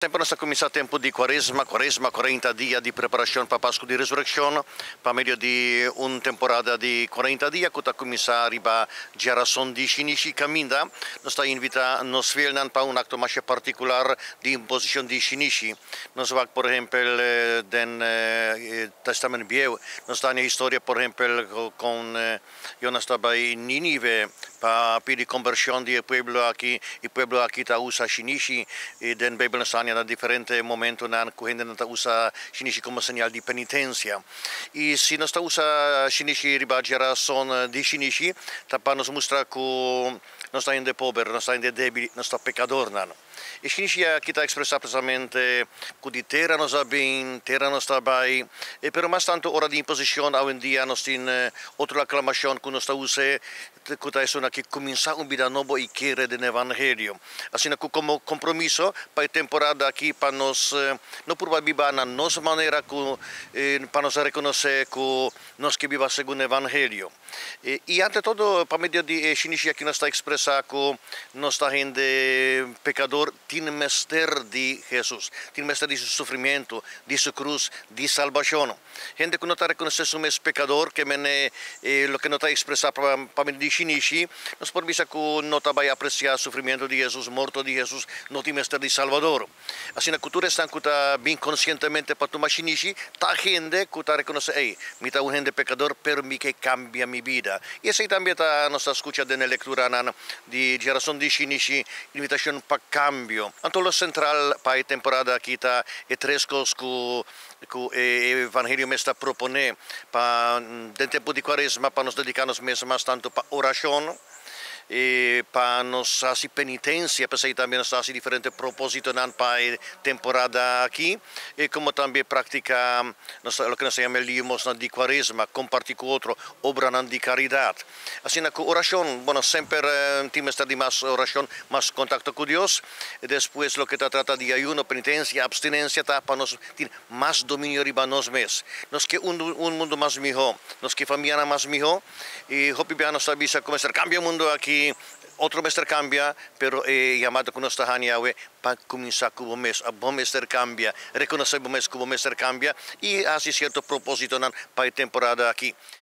Sempre nós começar tempo de quaresma, 40 dias de preparação para a Páscoa de Ressurreição, para meio de uma temporada de 40 dias, que está começar a arribar a geração de Shinichi Caminda, nós está invitando nos velnan para um acto mais particular de imposição de Shinichi. Nós vamos, por exemplo, den Testamento Velho, nós está na história, por exemplo, com Jonas estava em Nínive, para pedir conversão do povo aqui, e povo aqui está usa Shinichi, e den Bíblia está em diferentes momentos na corrente não usa Shinichi como sinal de penitência. E se nós usa Shinichi riba a geração de Shinichi, tá para nos mostrar que nós está ainda pobre, nós está ainda débil, nós está pecador não. E Shinichi aqui está expressar precisamente que de terra nós está bem, terra nós está bem, e pero mais tanto hora de imposição hoje em dia nós temos outra aclamação que nós está usa que está que começar vida nova e querer do evangelho. Assim como compromisso para a temporada aqui para nós não por viver na nossa maneira para nós reconhecer que nós que vivamos segundo o evangelho. E ante todo para meio de Shinichi aqui nós está expressar que nós está gente pecador tem mestre de Jesus, tem mestre de seu sofrimento, de sua cruz, de salvação. Gente que não está reconhecendo como pecador, que é o que não está expressar para meio de Shinichi, nós podemos dizer que não está bem apreciar o sofrimento de Jesus, morto de Jesus, não tem mestre de Salvador. Assim a cultura está bem conscientemente para tomar Shinichi, está gente que está reconhecendo, ei, me está um gente pecador, pero me que cambia minha vida. E assim também está nossa escuta de leitura de geração de Shinichi, invitação para cambio. Então o central para a temporada aqui está é três coisas que o Evangelho me está propondo para o tempo de quaresma, para nos dedicarmos mais tanto para oração, e para nos fazer penitência, para sair também nos fazer diferentes propósitos para a temporada aqui, e como também praticar o que nós chamamos de limosna de quaresma, compartilhar com outro, obra de caridade. Assim, a oração, bueno, sempre temos de mais oração, mais contato com Deus, e depois o que trata de ayuno, penitência, abstinência, tá, para nós ter mais domínio sobre nós mesmos. Nós que mundo mais melhor, nós que família mais melhor, e hope bem nós sabemos como cambia o mundo aqui. Outro mestre cambia, pero chamado que nós está para começar com o bom mestre cambia, reconhecer o bom mestre cambia e assim certo propósito para a temporada aqui.